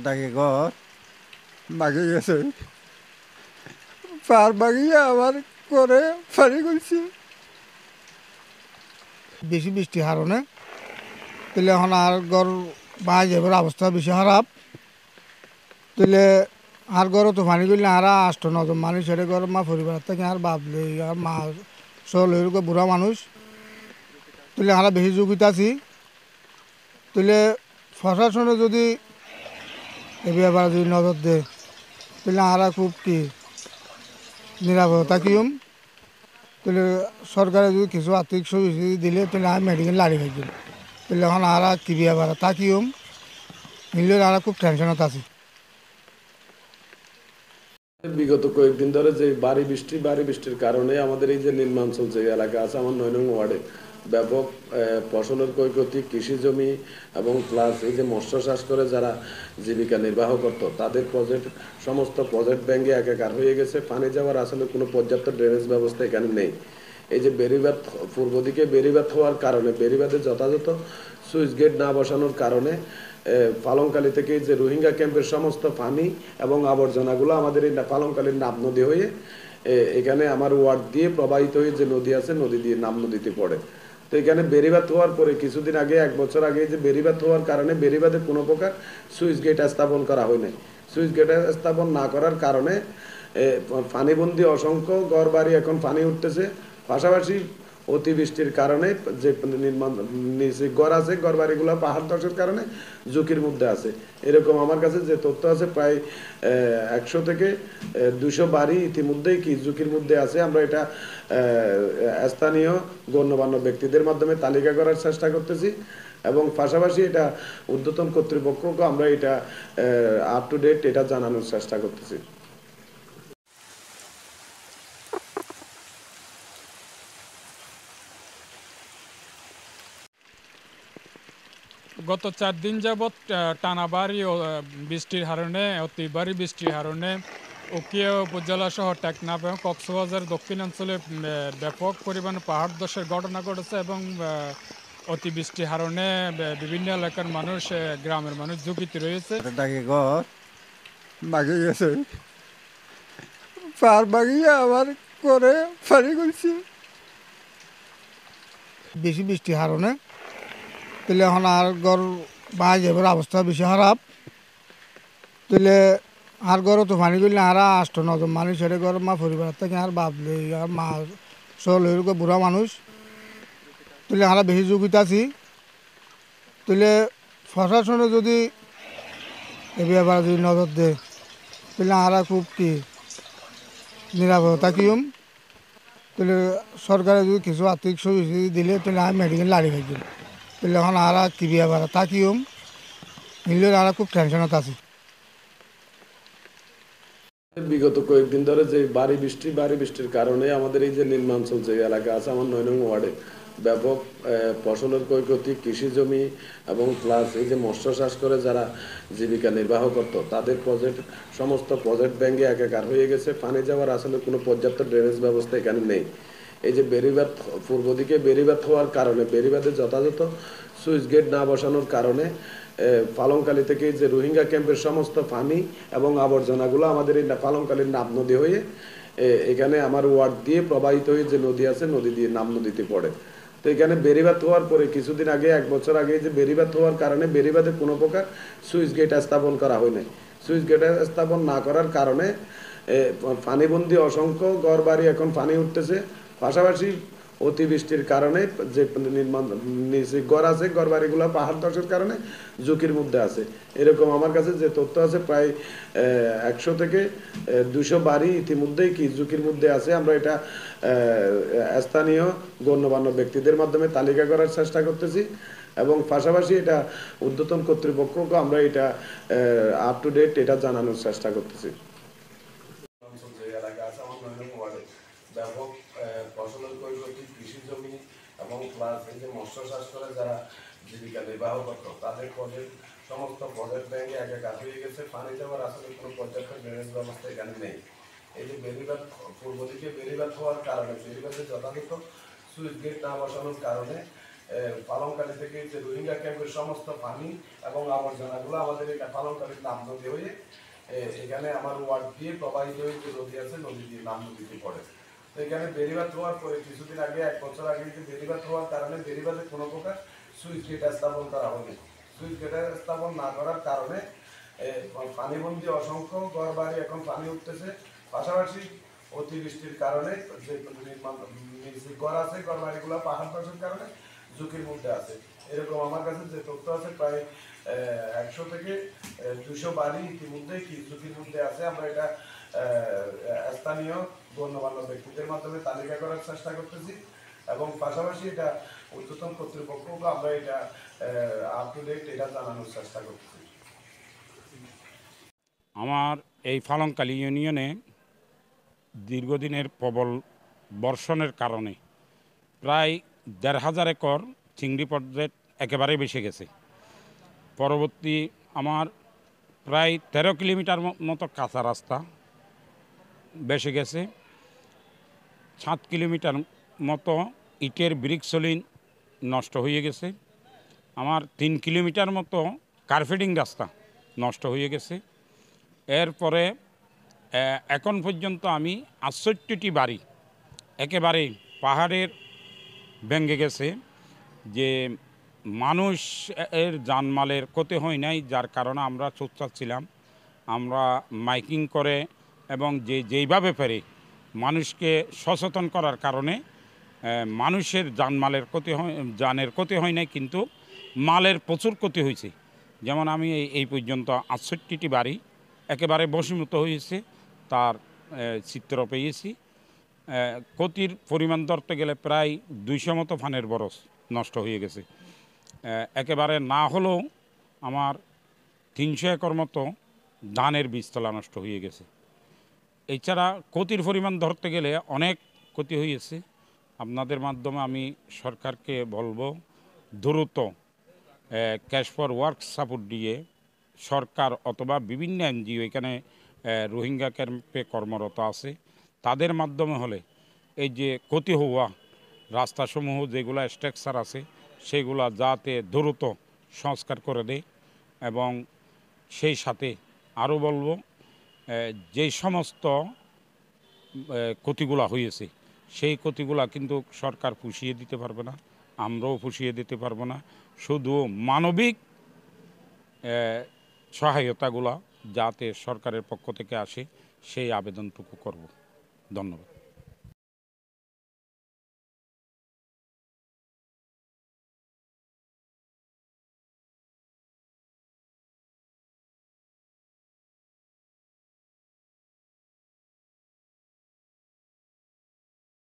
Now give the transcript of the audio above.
ডাকে ঘর বাকি গেছে পার বাগিয়ে আবার করে ফারি করছি বেশি বৃষ্টির কারণে তাহলে এখন আর ঘর বাই যাবার অবস্থা বেশি খারাপ তাহলে আর ঘরও তো পানি করলে আর 8-9 মানুষ সেটা ঘর মা পরিবার থেকে আর বাপলে আর মা সল বুড়া মানুষ তাহলে আমরা বেশি ঝুঁকিতে আছি তাহলে প্রশাসনে যদি এ ব্যাপারে যদি নজর দেয় তাহলে আমরা খুব কি নিরাপত্তা কিম তাহলে সরকারে যদি কিছু আর্থিক সুবিধা দিলে তাহলে আমি মেডিকেল লাড়ি খাইছিল তাহলে এখন আর কি ব্যাপারে তা কিম নিলে আর খুব টেনশনত আছি। বিগত কয়েকদিন ধরে যে ভারী বৃষ্টির কারণে আমাদের এই যে নিম্নাঞ্চল যে এলাকা আছে আমার 9 নং ওয়ার্ডে ব্যাপক ফসলের ক্ষয়ক্ষতি, কৃষি জমি এবং প্লাস এই যে মৎস্য চাষ করে যারা জীবিকা নির্বাহ করত তাদের সমস্ত প্রজেক্ট ভেঙে একাকার হয়ে গেছে। পানি যাওয়ার আসলে কোনো পর্যাপ্ত ড্রেনেজ ব্যবস্থা এখানে নেই। এই যে বেড়িবাঁধ পূর্ব দিকে বেড়িবাঁধ হওয়ার কারণে বেড়িবাঁধে যথাযথ সুইচ গেট না বসানোর কারণে পালংকালী থেকে যে রোহিঙ্গা ক্যাম্পের সমস্ত পানি এবং আবর্জনাগুলো আমাদের এই পালংকালীর নাব নদী হয়ে এখানে আমার ওয়ার্ড দিয়ে প্রবাহিত হয়ে যে নদী আছে নদী দিয়ে নাম নদীতে পড়ে। তো এখানে বেড়িবাঁধ হওয়ার পরে কিছুদিন আগে 1 বছর আগে যে বেড়িবাঁধ হওয়ার কারণে বেড়িবাঁধে কোনো প্রকার সুইচ গেট স্থাপন করা হয় নাই। সুইচ গেট স্থাপন না করার কারণে পানিবন্দী অসংখ্য ঘর বাড়ি এখন পানি উঠতেছে। পাশাপাশি অতিবৃষ্টির কারণে যে নিচে ঘর আছে ঘর বাড়িগুলো পাহাড় ধসের কারণে ঝুঁকির মধ্যে আছে। এরকম আমার কাছে যে তথ্য আছে প্রায় 100 থেকে 200 বাড়ি ইতিমধ্যেই কি ঝুঁকির মধ্যে আছে। আমরা এটা স্থানীয় গণ্যমান্য ব্যক্তিদের মাধ্যমে তালিকা করার চেষ্টা করতেছি এবং পাশাপাশি এটা ঊর্ধ্বতন কর্তৃপক্ষকে আমরা এটা আপ টু ডেট এটা জানানোর চেষ্টা করতেছি। গত 4 দিন যাবৎ টানা ভারী বৃষ্টির কারণে অতি ভারী বৃষ্টির কারণে উকিয়া উপজেলা সহ টেকনাফ এবং কক্সবাজার দক্ষিণাঞ্চলে ব্যাপক পরিমাণে পাহাড় ধসের ঘটনা ঘটেছে এবং অতিবৃষ্টির কারণে বিভিন্ন এলাকার মানুষ গ্রামের মানুষ ঝুঁকিতে রয়েছে। ডাকে ঘর বাকি গেছে পার বাগিয়ে আবার করে ফারি করছি বেশি বৃষ্টির কারণে তাহলে এখন আর ঘর বাই যাবার অবস্থা বেশি খারাপ তাহলে আর ঘরও তো পানি করলে আর 8-9 মানুষ সেটা ঘর মা পরিবার থেকে আর বাপলে আর মা সল বুড়া মানুষ তাহলে আমরা বেশি ঝুঁকিতে আছি তাহলে প্রশাসনে যদি এ ব্যাপারে যদি নজর দেয় তাহলে আমরা খুব কি নিরাপত্তা কিম তাহলে সরকারে যদি কিছু আর্থিক সুবিধা দিলে তাহলে আমি মেডিকেল লাড়ি খাইছিল তাহলে এখন আর কি ব্যাপারে তা কিম নিলে আর খুব টেনশনত আছি। বিগত কয়েকদিন ধরে যে ভারী বৃষ্টির কারণে আমাদের এই যে নিম্নাঞ্চল যে এলাকা আছে আমার 9 নং ওয়ার্ডে ব্যাপক ফসলের ক্ষয়ক্ষতি, কৃষি জমি এবং প্লাস এই যে মৎস্য চাষ করে যারা জীবিকা নির্বাহ করত তাদের সমস্ত প্রজেক্ট ভেঙে একাকার হয়ে গেছে। পানি যাওয়ার আসলে কোনো পর্যাপ্ত ড্রেনেজ ব্যবস্থা এখানে নেই। এই যে বেড়িবাঁধ পূর্ব দিকে বেড়িবাঁধ হওয়ার কারণে বেড়িবাঁধে যথাযথ সুইচ গেট না বসানোর কারণে পালংকালী থেকে যে রোহিঙ্গা ক্যাম্পের সমস্ত পানি এবং আবর্জনাগুলো আমাদের এই পালংকালীর নাব নদী হয়ে এখানে আমার ওয়ার্ড দিয়ে প্রবাহিত হয়ে যে নদী আছে নদী দিয়ে নাম নদীতে পড়ে। তো এখানে বেড়িবাঁধ হওয়ার পরে কিছুদিন আগে 1 বছর আগে যে বেড়িবাঁধ হওয়ার কারণে বেড়িবাঁধে কোনো প্রকার সুইচ গেট স্থাপন করা হয় নাই। সুইচ গেট স্থাপন না করার কারণে পানিবন্দী অসংখ্য ঘর বাড়ি এখন পানি উঠতেছে। পাশাপাশি অতিবৃষ্টির কারণে যে নির্মাণ নিচে ঘর আছে, ঘর বাড়িগুলো পাহাড় ধসের কারণে ঝুঁকির মধ্যে আছে। এরকম আমার কাছে যে তথ্য আছে, প্রায় 100 থেকে 200 বাড়ি ইতিমধ্যেই কি ঝুঁকির মধ্যে আছে। আমরা এটা স্থানীয় গণ্যমান্য ব্যক্তিদের মাধ্যমে তালিকা করার চেষ্টা করতেছি, এবং পাশাপাশি এটা ঊর্ধ্বতন কর্তৃপক্ষকে আমরা এটা আপ টু ডেট এটা জানানোর চেষ্টা করতেছি। ব্যাপক ফসলের ক্ষয়ক্ষতি, কৃষি জমি এবং প্লাস এই যে মৎস্য চাষ করে যারা জীবিকা নির্বাহ করত, তাদের পদের সমস্ত পদের ব্যাংকে একাকার হয়ে গেছে। পানি দেওয়ার আসলে কোনো পর্যাপ্ত ড্রেনেজ ব্যবস্থা এখানে নেই। এই যে বেড়িবাঁধ, পূর্ব দিকে বেড়িবাঁধ হওয়ার কারণে, বেড়িবাঁধে যথাযথ সুইচ গেট না বসানোর কারণে পালংকালী থেকে যে রোহিঙ্গা ক্যাম্পের সমস্ত পানি এবং আবর্জনাগুলো আমাদের এই পালংকালীর নাম নদী হয়ে এখানে আমার ওয়ার্ড দিয়ে প্রবাহিত হয়ে যে নদী আছে, নদী দিয়ে নাম নদীতে পড়ে। তো এখানে বেড়িবাঁধ হওয়ার পরে কিছুদিন আগে, 1 বছর আগে যে বেড়িবাঁধ হওয়ার কারণে বেড়িবাঁধে কোনো প্রকার সুইচ গেট স্থাপন করা হয়নি। সুইচ গেট স্থাপন না করার কারণে পানিবন্দী অসংখ্য ঘর বাড়ি এখন পানি উঠতেছে। পাশাপাশি অতিবৃষ্টির কারণে যে নির্মাণ ঘর আছে, ঘর বাড়িগুলো পাহাড় ধসের কারণে ঝুঁকির মধ্যে আছে। এরকম আমার কাছে যে তথ্য আছে, প্রায় 100 থেকে 200 বাড়ি ইতিমধ্যেই কি ঝুঁকির মধ্যে আছে। আমরা এটা স্থানীয় গণ্যমান্য ব্যক্তিদের মাধ্যমে তালিকা করার চেষ্টা করতেছি, এবং পাশাপাশি এটা ঊর্ধ্বতন কর্তৃপক্ষকে আমরা এটা আপ টু ডেট এটা জানানোর চেষ্টা করতেছি। আমার এই ফালংকালী ইউনিয়নে দীর্ঘদিনের প্রবল বর্ষণের কারণে প্রায় 1,500 একর চিংড়ি প্রজেক্ট একেবারে বেসে গেছে। পরবর্তী আমার প্রায় 13 কিলোমিটার মতো কাঁচা রাস্তা বেসে গেছে। 7 কিলোমিটার মতো ইটের ব্রিকসলিন নষ্ট হয়ে গেছে। আমার 3 কিলোমিটার মতো কার্পেটিং রাস্তা নষ্ট হয়ে গেছে। এরপরে এখন পর্যন্ত আমি 68টি বাড়ি একেবারে পাহাড়ের ভেঙে গেছে, যে মানুষ এর জানমালের ক্ষতি হয় নাই, যার কারণে আমরা সোচ্চার ছিলাম। আমরা মাইকিং করে এবং যেইভাবে পারে মানুষকে সচেতন করার কারণে মানুষের জানমালের ক্ষতি হয়, জানের ক্ষতি হয় নাই, কিন্তু মালের প্রচুর ক্ষতি হয়েছে। যেমন আমি এই পর্যন্ত 68টি বাড়ি একেবারে বশীভূত হয়েছে, তার চিত্র পেয়েছি। ক্ষতির পরিমাণ ধরতে গেলে প্রায় 200 মতো ফানের বরস নষ্ট হয়ে গেছে। একেবারে না হলেও আমার 300 একর মতো ধানের বীজতলা নষ্ট হয়ে গেছে। এছাড়া ক্ষতির পরিমাণ ধরতে গেলে অনেক ক্ষতি হয়েছে। আপনাদের মাধ্যমে আমি সরকারকে বলবো, দ্রুত ক্যাশ ফর ওয়ার্ক সাপোর্ট দিয়ে সরকার অথবা বিভিন্ন এনজিও এখানে রোহিঙ্গা ক্যাম্পে কর্মরত আছে, তাদের মাধ্যমে হলে এই যে ক্ষতি হওয়া রাস্তাসমূহ যেগুলো স্ট্রাকচার আছে সেগুলা যাতে দ্রুত সংস্কার করে দেয়। এবং সেই সাথে আরও বলবো, যেই সমস্ত ক্ষতিগুলা হয়েছে সেই ক্ষতিগুলা কিন্তু সরকার পুষিয়ে দিতে পারবে না, আমরাও পুষিয়ে দিতে পারবো না। শুধু মানবিক সহায়তাগুলা যাতে সরকারের পক্ষ থেকে আসে সেই আবেদনটুকু করব। ধন্যবাদ।